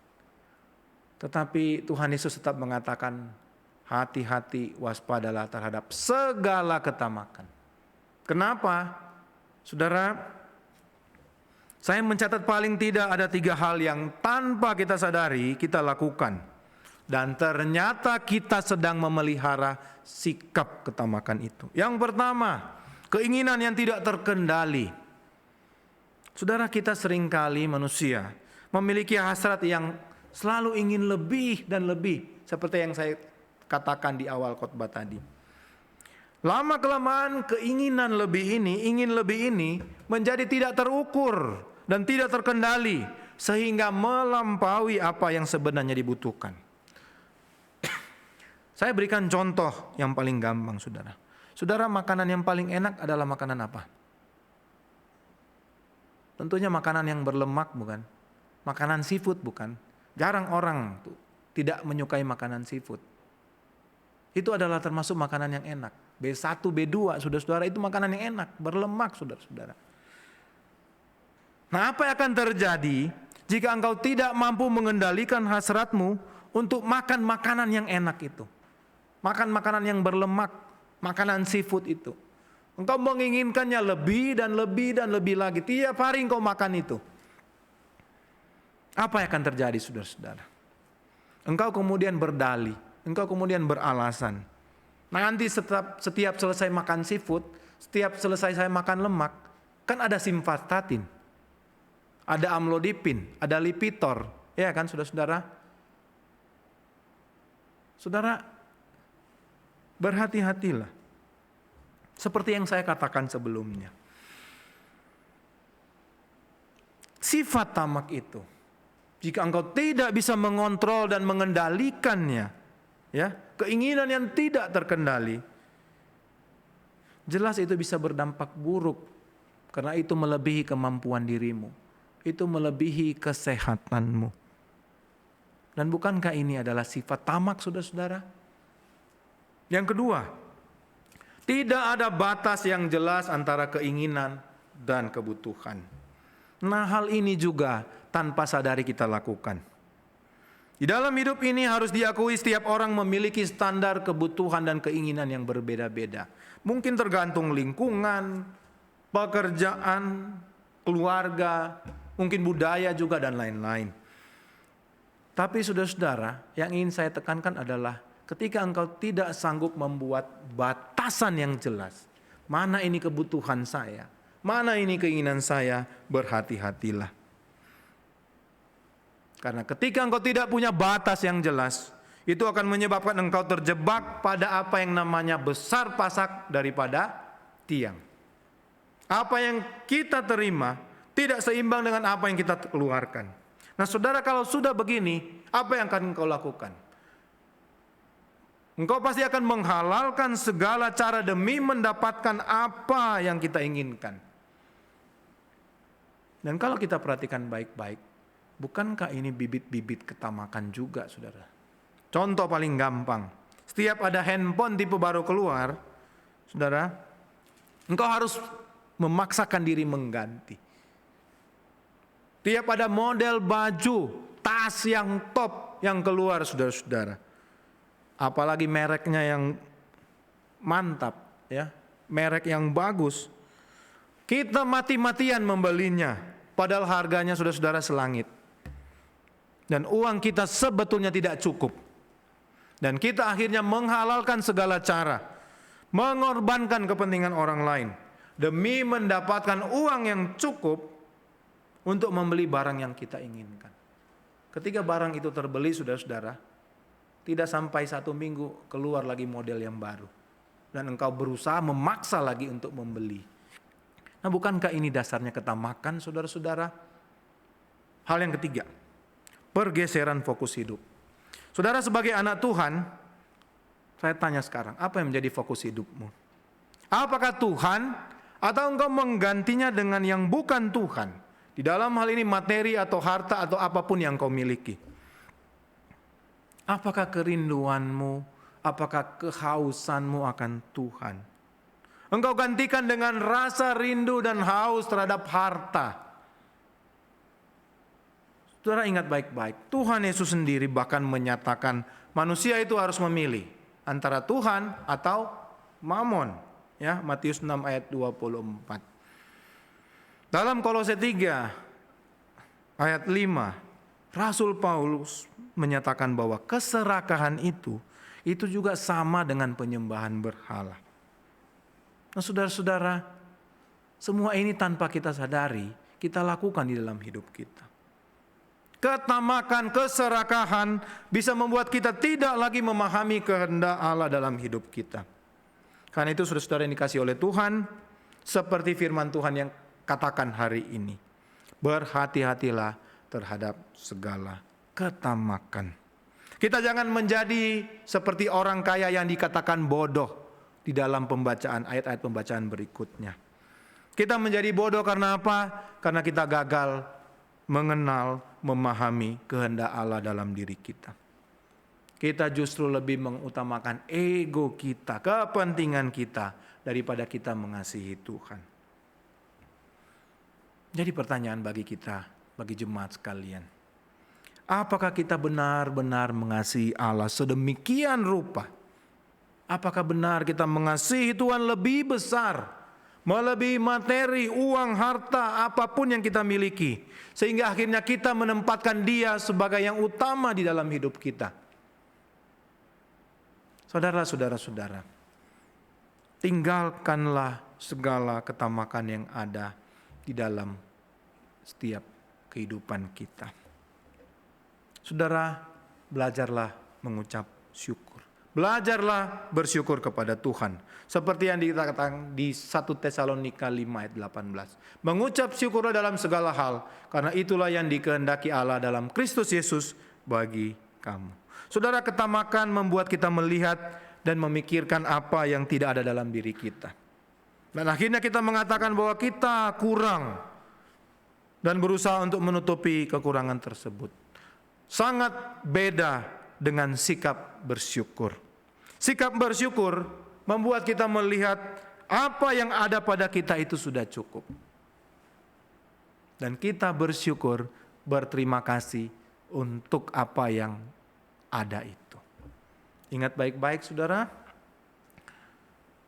Tetapi Tuhan Yesus tetap mengatakan, hati-hati, waspadalah terhadap segala ketamakan. Kenapa? Saudara, saya mencatat paling tidak ada 3 hal yang tanpa kita sadari kita lakukan. Dan ternyata kita sedang memelihara sikap ketamakan itu. Yang pertama, keinginan yang tidak terkendali. Saudara, kita seringkali manusia memiliki hasrat yang selalu ingin lebih dan lebih. Seperti yang saya katakan di awal khotbah tadi. Lama-kelamaan keinginan lebih ini, ingin lebih ini menjadi tidak terukur dan tidak terkendali. Sehingga melampaui apa yang sebenarnya dibutuhkan. Saya berikan contoh yang paling gampang, saudara. Saudara, makanan yang paling enak adalah makanan apa? Tentunya makanan yang berlemak, bukan? Makanan seafood, bukan? Jarang orang tidak menyukai makanan seafood. Itu adalah termasuk makanan yang enak. B1, B2, saudara-saudara, itu makanan yang enak, berlemak, saudara-saudara. Nah, apa yang akan terjadi jika engkau tidak mampu mengendalikan hasratmu untuk makan makanan yang enak itu? Makan makanan yang berlemak, makanan seafood itu. Engkau menginginkannya lebih dan lebih dan lebih lagi. Tiap hari engkau makan itu. Apa yang akan terjadi, saudara-saudara? Engkau kemudian berdalih, engkau kemudian beralasan. Nanti setiap selesai makan seafood, setiap selesai saya makan lemak, kan ada simvastatin, ada amlodipin, ada lipitor, ya kan, saudara-saudara? Saudara, berhati-hatilah. Seperti yang saya katakan sebelumnya. Sifat tamak itu, jika engkau tidak bisa mengontrol dan mengendalikannya, ya, keinginan yang tidak terkendali, jelas itu bisa berdampak buruk, karena itu melebihi kemampuan dirimu, itu melebihi kesehatanmu. Dan bukankah ini adalah sifat tamak, saudara-saudara? Yang kedua, tidak ada batas yang jelas antara keinginan dan kebutuhan. Nah, hal ini juga tanpa sadari kita lakukan. Di dalam hidup ini harus diakui setiap orang memiliki standar kebutuhan dan keinginan yang berbeda-beda. Mungkin tergantung lingkungan, pekerjaan, keluarga, mungkin budaya juga dan lain-lain. Tapi saudara-saudara, yang ingin saya tekankan adalah ketika engkau tidak sanggup membuat batasan yang jelas, mana ini kebutuhan saya, mana ini keinginan saya, berhati-hatilah. Karena ketika engkau tidak punya batas yang jelas, itu akan menyebabkan engkau terjebak pada apa yang namanya besar pasak daripada tiang. Apa yang kita terima tidak seimbang dengan apa yang kita keluarkan. Nah, saudara, kalau sudah begini, apa yang akan engkau lakukan? Engkau pasti akan menghalalkan segala cara demi mendapatkan apa yang kita inginkan. Dan kalau kita perhatikan baik-baik, bukankah ini bibit-bibit ketamakan juga, saudara? Contoh paling gampang, setiap ada handphone tipe baru keluar, saudara, engkau harus memaksakan diri mengganti. Tiap ada model baju, tas yang top yang keluar, saudara-saudara, apalagi mereknya yang mantap, ya, merek yang bagus, kita mati-matian membelinya, padahal harganya saudara-saudara selangit. Dan uang kita sebetulnya tidak cukup. Dan kita akhirnya menghalalkan segala cara, mengorbankan kepentingan orang lain, demi mendapatkan uang yang cukup untuk membeli barang yang kita inginkan. Ketika barang itu terbeli, saudara-saudara, tidak sampai 1 minggu keluar lagi model yang baru. Dan engkau berusaha memaksa lagi untuk membeli. Nah, bukankah ini dasarnya ketamakan, saudara-saudara? Hal yang ketiga, pergeseran fokus hidup. Saudara, sebagai anak Tuhan, saya tanya sekarang, apa yang menjadi fokus hidupmu? Apakah Tuhan atau engkau menggantinya dengan yang bukan Tuhan? Di dalam hal ini materi atau harta atau apapun yang kau miliki. Apakah kerinduanmu, apakah kehausanmu akan Tuhan? Engkau gantikan dengan rasa rindu dan haus terhadap harta. Saudara, ingat baik-baik, Tuhan Yesus sendiri bahkan menyatakan manusia itu harus memilih antara Tuhan atau Mamon. Ya, Matius 6 ayat 24. Dalam Kolose 3 ayat 5, Rasul Paulus menyatakan bahwa keserakahan itu juga sama dengan penyembahan berhala. Nah, saudara-saudara, semua ini tanpa kita sadari, kita lakukan di dalam hidup kita. Ketamakan, keserakahan bisa membuat kita tidak lagi memahami kehendak Allah dalam hidup kita. Karena itu, saudara-saudara yang dikasihi oleh Tuhan, seperti firman Tuhan yang katakan hari ini, berhati-hatilah terhadap segala ketamakan. Kita jangan menjadi seperti orang kaya yang dikatakan bodoh di dalam pembacaan ayat-ayat pembacaan berikutnya. Kita menjadi bodoh karena apa? Karena kita gagal mengenal, memahami kehendak Allah dalam diri kita. Kita justru lebih mengutamakan ego kita, kepentingan kita, daripada kita mengasihi Tuhan. Jadi pertanyaan bagi kita, bagi jemaat sekalian, apakah kita benar-benar mengasihi Allah sedemikian rupa? Apakah benar kita mengasihi Tuhan lebih besar, melebihi materi, uang, harta, apapun yang kita miliki, sehingga akhirnya kita menempatkan Dia sebagai yang utama di dalam hidup kita? Saudara-saudara, tinggalkanlah segala ketamakan yang ada di dalam setiap kehidupan kita. Saudara, belajarlah mengucap syukur. Belajarlah bersyukur kepada Tuhan. Seperti yang dikatakan di 1 Tesalonika 5 ayat 18. Mengucap syukurlah dalam segala hal, karena itulah yang dikehendaki Allah dalam Kristus Yesus bagi kamu. Saudara, ketamakan membuat kita melihat dan memikirkan apa yang tidak ada dalam diri kita. Dan akhirnya kita mengatakan bahwa kita kurang dan berusaha untuk menutupi kekurangan tersebut. Sangat beda dengan sikap bersyukur. Sikap bersyukur membuat kita melihat apa yang ada pada kita itu sudah cukup. Dan kita bersyukur, berterima kasih untuk apa yang ada itu. Ingat baik-baik saudara,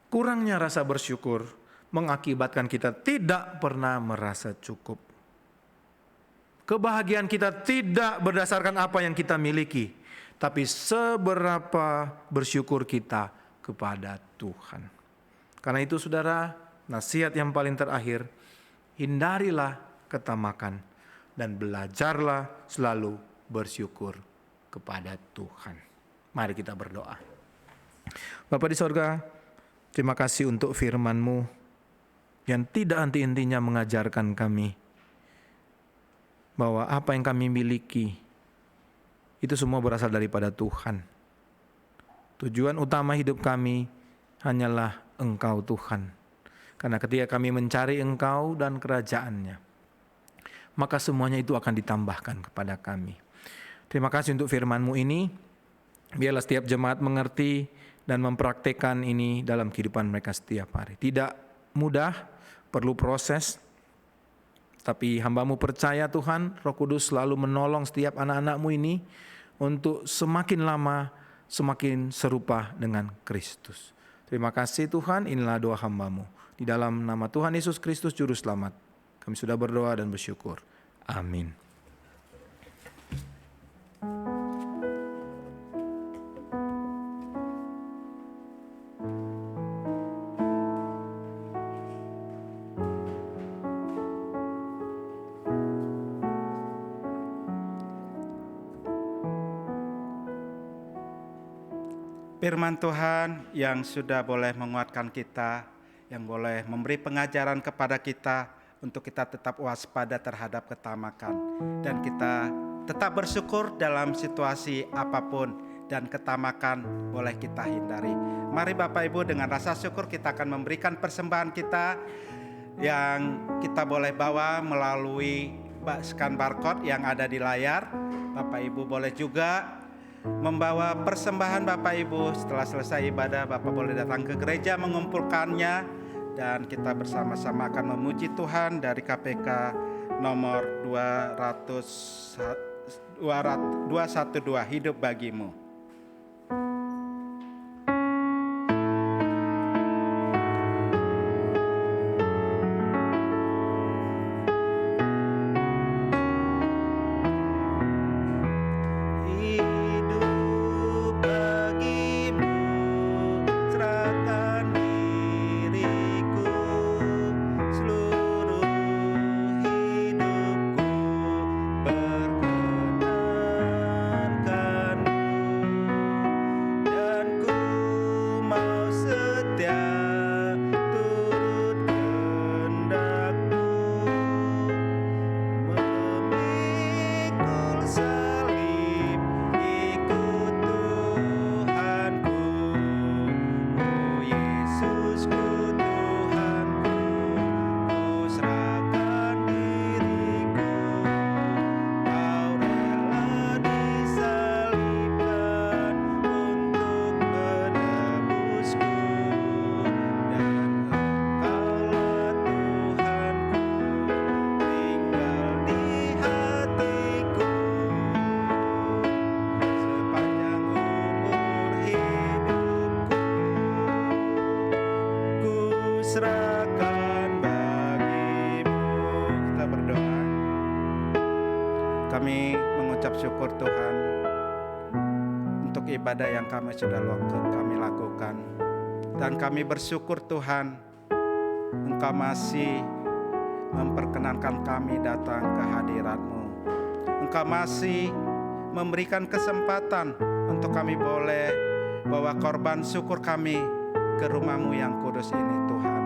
kurangnya rasa bersyukur mengakibatkan kita tidak pernah merasa cukup. Kebahagiaan kita tidak berdasarkan apa yang kita miliki, tapi seberapa bersyukur kita kepada Tuhan. Karena itu saudara, nasihat yang paling terakhir, hindarilah ketamakan dan belajarlah selalu bersyukur kepada Tuhan. Mari kita berdoa. Bapa di sorga, terima kasih untuk firman-Mu yang tidak henti-hentinya mengajarkan kami bahwa apa yang kami miliki itu semua berasal daripada Tuhan. Tujuan utama hidup kami hanyalah Engkau Tuhan. Karena ketika kami mencari Engkau dan kerajaan-Nya, maka semuanya itu akan ditambahkan kepada kami. Terima kasih untuk firman-Mu ini. Biarlah setiap jemaat mengerti dan mempraktekkan ini dalam kehidupan mereka setiap hari. Tidak mudah, perlu proses. Tapi hamba-Mu percaya Tuhan, Roh Kudus selalu menolong setiap anak-anak-Mu ini untuk semakin lama semakin serupa dengan Kristus. Terima kasih Tuhan, inilah doa hamba-Mu. Di dalam nama Tuhan Yesus Kristus Juru Selamat, kami sudah berdoa dan bersyukur. Amin. Firman Tuhan yang sudah boleh menguatkan kita, yang boleh memberi pengajaran kepada kita untuk kita tetap waspada terhadap ketamakan. Dan kita tetap bersyukur dalam situasi apapun, dan ketamakan boleh kita hindari. Mari Bapak Ibu, dengan rasa syukur kita akan memberikan persembahan kita yang kita boleh bawa melalui scan barcode yang ada di layar. Bapak Ibu boleh juga membawa persembahan Bapak Ibu. Setelah selesai ibadah, Bapak boleh datang ke gereja mengumpulkannya, dan kita bersama-sama akan memuji Tuhan dari KPK nomor 212, Hidup Bagimu. Serahkan bagimu. Kita berdoa. Kami mengucap syukur Tuhan untuk ibadah yang kami sudah lakukan. Dan kami bersyukur Tuhan, Engkau masih memperkenankan kami datang ke hadirat-Mu. Engkau masih memberikan kesempatan untuk kami boleh bawa korban syukur kami ke rumah-Mu yang kudus ini Tuhan.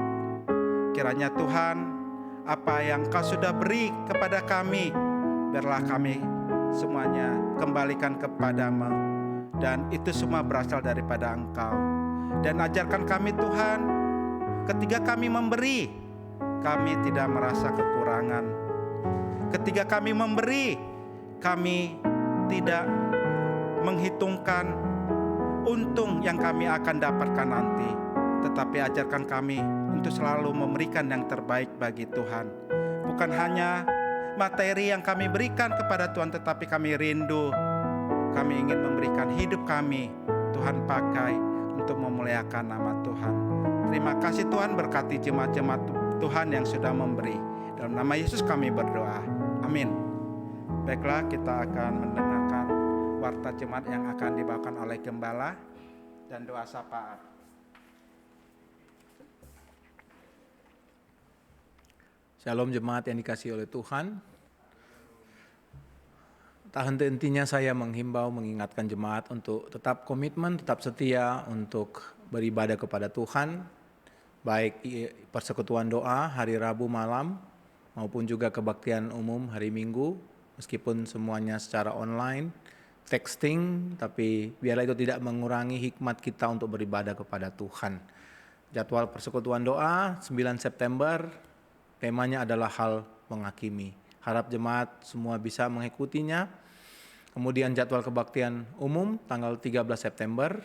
Kiranya Tuhan, apa yang Kau sudah beri kepada kami, biarlah kami semuanya kembalikan kepadamu, dan itu semua berasal daripada Engkau. Dan ajarkan kami Tuhan, ketika kami memberi, kami tidak merasa kekurangan. Ketika kami memberi, kami tidak menghitungkan untung yang kami akan dapatkan nanti, tetapi ajarkan kami untuk selalu memberikan yang terbaik bagi Tuhan. Bukan hanya materi yang kami berikan kepada Tuhan, tetapi kami rindu, kami ingin memberikan hidup kami, Tuhan pakai untuk memuliakan nama Tuhan. Terima kasih Tuhan, berkati jemaat-jemaat Tuhan yang sudah memberi. Dalam nama Yesus kami berdoa, amin. Baiklah, kita akan mendengarkan warta jemaat yang akan dibawakan oleh Gembala dan doa syafaat. Shalom jemaat yang dikasihi oleh Tuhan. Tak henti-hentinya saya menghimbau, mengingatkan jemaat untuk tetap komitmen, tetap setia untuk beribadah kepada Tuhan, baik persekutuan doa hari Rabu malam maupun juga kebaktian umum hari Minggu, meskipun semuanya secara online, texting, tapi biarlah itu tidak mengurangi hikmat kita untuk beribadah kepada Tuhan. Jadwal persekutuan doa 9 September, temanya adalah hal menghakimi. Harap jemaat semua bisa mengikutinya. Kemudian jadwal kebaktian umum tanggal 13 September.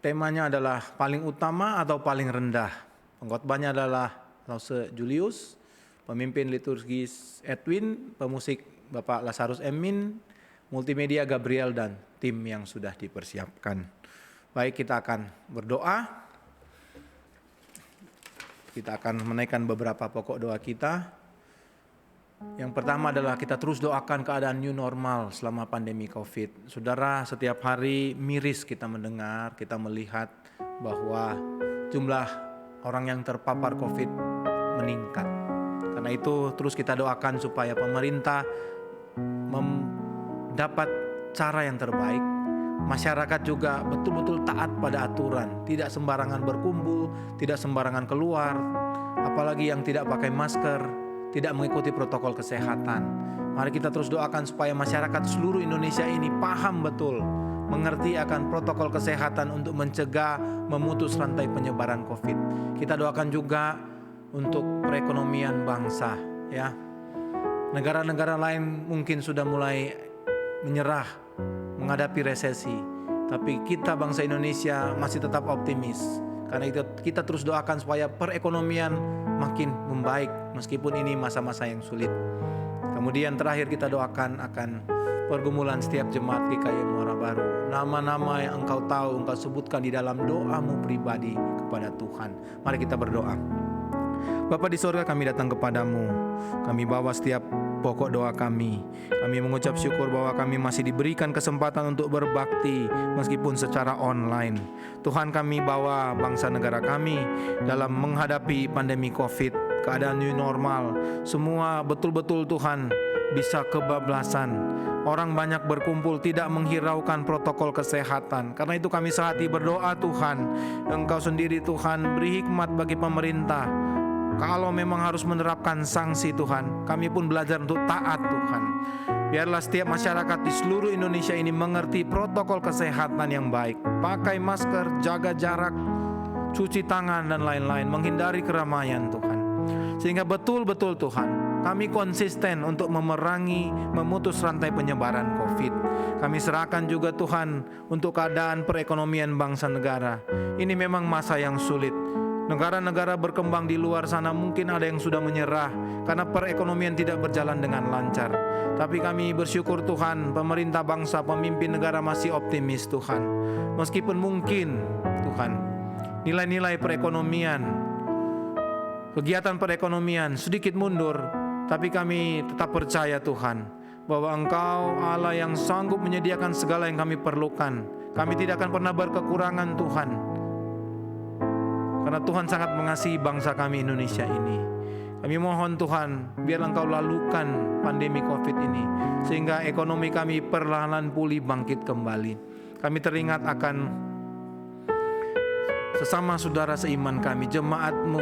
Temanya adalah paling utama atau paling rendah. Pengkhotbahnya adalah Lause Julius, pemimpin liturgis Edwin, pemusik Bapak Lazarus Emin, multimedia Gabriel, dan tim yang sudah dipersiapkan. Baik, kita akan berdoa. Kita akan menaikkan beberapa pokok doa kita. Yang pertama adalah kita terus doakan keadaan new normal selama pandemi COVID. Saudara, setiap hari miris kita mendengar, kita melihat bahwa jumlah orang yang terpapar COVID meningkat. Karena itu terus kita doakan supaya pemerintah mendapat cara yang terbaik. Masyarakat juga betul-betul taat pada aturan, tidak sembarangan berkumpul, tidak sembarangan keluar, apalagi yang tidak pakai masker, tidak mengikuti protokol kesehatan. Mari kita terus doakan supaya masyarakat seluruh Indonesia ini paham betul, mengerti akan protokol kesehatan untuk mencegah, memutus rantai penyebaran COVID. Kita doakan juga untuk perekonomian bangsa, ya. Negara-negara lain mungkin sudah mulai menyerah menghadapi resesi, tapi kita bangsa Indonesia masih tetap optimis. Karena itu kita terus doakan supaya perekonomian makin membaik meskipun ini masa-masa yang sulit. Kemudian terakhir kita doakan akan pergumulan setiap jemaat GKI Muara Baru. Nama-nama yang engkau tahu, engkau sebutkan di dalam doamu pribadi kepada Tuhan. Mari kita berdoa. Bapa di sorga, kami datang kepadamu. Kami bawa setiap pokok doa kami. Kami mengucap syukur bahwa kami masih diberikan kesempatan untuk berbakti meskipun secara online. Tuhan, kami bawa bangsa negara kami dalam menghadapi pandemi COVID, keadaan new normal. Semua betul-betul Tuhan bisa kebablasan. Orang banyak berkumpul tidak menghiraukan protokol kesehatan. Karena itu kami sehati berdoa Tuhan, Engkau sendiri Tuhan beri hikmat bagi pemerintah. Kalau memang harus menerapkan sanksi Tuhan, kami pun belajar untuk taat Tuhan. Biarlah setiap masyarakat di seluruh Indonesia ini mengerti protokol kesehatan yang baik. Pakai masker, jaga jarak, cuci tangan dan lain-lain, menghindari keramaian Tuhan. Sehingga betul-betul Tuhan, kami konsisten untuk memerangi, memutus rantai penyebaran COVID. Kami serahkan juga Tuhan untuk keadaan perekonomian bangsa negara. Ini memang masa yang sulit. Negara-negara berkembang di luar sana mungkin ada yang sudah menyerah karena perekonomian tidak berjalan dengan lancar. Tapi kami bersyukur Tuhan, pemerintah bangsa, pemimpin negara masih optimis Tuhan. Meskipun mungkin Tuhan, nilai-nilai perekonomian, kegiatan perekonomian sedikit mundur, tapi kami tetap percaya Tuhan bahwa Engkau Allah yang sanggup menyediakan segala yang kami perlukan. Kami tidak akan pernah berkekurangan Tuhan. Karena Tuhan sangat mengasihi bangsa kami Indonesia ini. Kami mohon Tuhan, biarlah Engkau lalukan pandemi COVID ini, sehingga ekonomi kami perlahan pulih bangkit kembali. Kami teringat akan sesama saudara seiman kami, jemaat-Mu.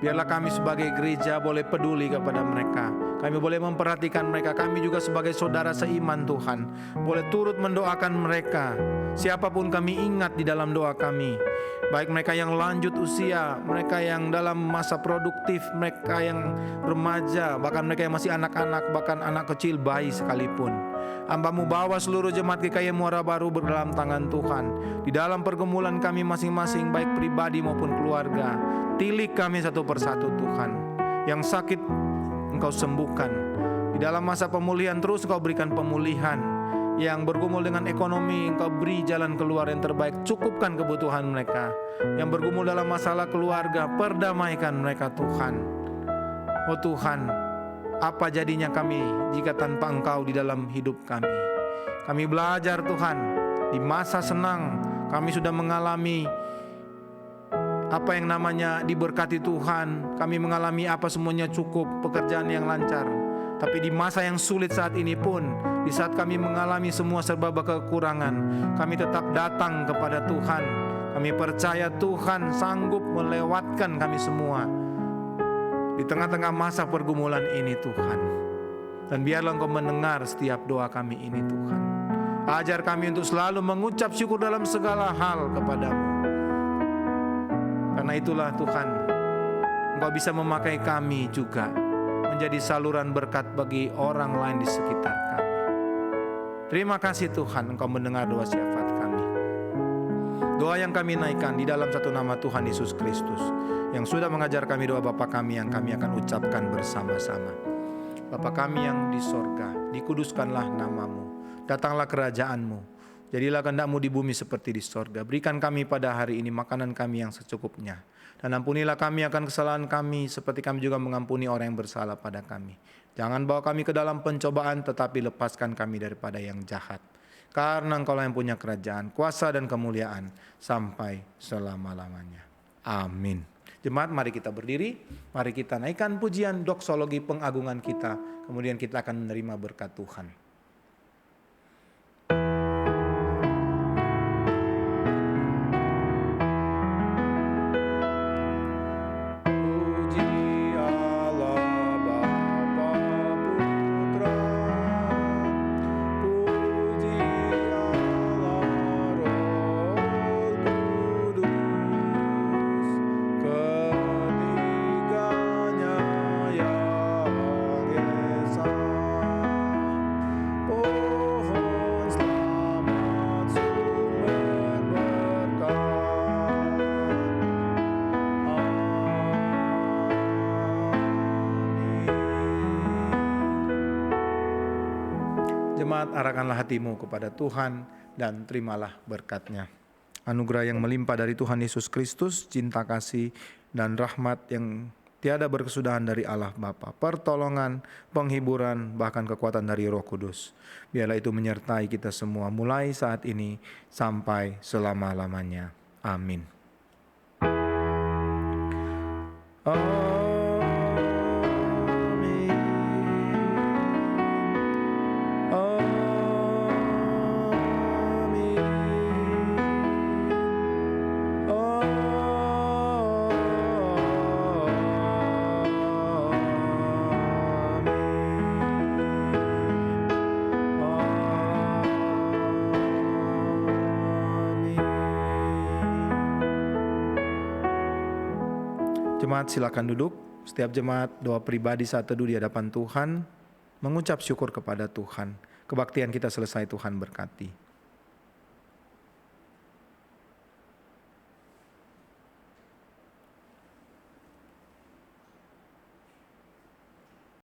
Biarlah kami sebagai gereja boleh peduli kepada mereka. Kami boleh memperhatikan mereka. Kami juga sebagai saudara seiman Tuhan, boleh turut mendoakan mereka. Siapapun kami ingat di dalam doa kami, baik mereka yang lanjut usia, mereka yang dalam masa produktif, mereka yang remaja, bahkan mereka yang masih anak-anak, bahkan anak kecil, bayi sekalipun. Hamba-Mu bawa seluruh jemaat GKI Muara Baru dalam tangan Tuhan. Di dalam pergumulan kami masing-masing, baik pribadi maupun keluarga, tilik kami satu persatu Tuhan. Yang sakit Engkau sembuhkan. Di dalam masa pemulihan terus Engkau berikan pemulihan. Yang bergumul dengan ekonomi, Engkau beri jalan keluar yang terbaik. Cukupkan kebutuhan mereka. Yang bergumul dalam masalah keluarga, perdamaikan mereka Tuhan. Oh Tuhan, apa jadinya kami jika tanpa Engkau di dalam hidup kami? Kami belajar Tuhan, di masa senang kami sudah mengalami apa yang namanya diberkati Tuhan. Kami mengalami apa semuanya cukup, pekerjaan yang lancar. Tapi di masa yang sulit saat ini pun, di saat kami mengalami semua serba kekurangan, kami tetap datang kepada Tuhan. Kami percaya Tuhan sanggup melewatkan kami semua di tengah-tengah masa pergumulan ini Tuhan. Dan biarlah Engkau mendengar setiap doa kami ini Tuhan. Ajar kami untuk selalu mengucap syukur dalam segala hal kepada-Mu. Karena itulah Tuhan, Engkau bisa memakai kami juga menjadi saluran berkat bagi orang lain di sekitar kami. Terima kasih Tuhan, Engkau mendengar doa syafaat kami. Doa yang kami naikkan di dalam satu nama Tuhan Yesus Kristus, yang sudah mengajar kami doa Bapa kami yang kami akan ucapkan bersama-sama. Bapa kami yang di sorga, dikuduskanlah nama-Mu, datanglah kerajaan-Mu. Jadilah kehendak-Mu di bumi seperti di sorga. Berikan kami pada hari ini makanan kami yang secukupnya. Dan ampunilah kami akan kesalahan kami, seperti kami juga mengampuni orang yang bersalah pada kami. Jangan bawa kami ke dalam pencobaan, tetapi lepaskan kami daripada yang jahat. Karena Engkau lah yang punya kerajaan, kuasa dan kemuliaan sampai selama-lamanya. Amin. Jemaat, mari kita berdiri. Mari kita naikkan pujian doksologi pengagungan kita. Kemudian kita akan menerima berkat Tuhan. Jemaat, arahkanlah hatimu kepada Tuhan dan terimalah berkat-Nya. Anugerah yang melimpah dari Tuhan Yesus Kristus, cinta kasih dan rahmat yang tiada berkesudahan dari Allah Bapa, pertolongan, penghiburan, bahkan kekuatan dari Roh Kudus. Biarlah itu menyertai kita semua mulai saat ini sampai selama-lamanya. Amin. Jemaat silakan duduk. Setiap jemaat doa pribadi saat teduh di hadapan Tuhan, mengucap syukur kepada Tuhan. Kebaktian kita selesai, Tuhan berkati.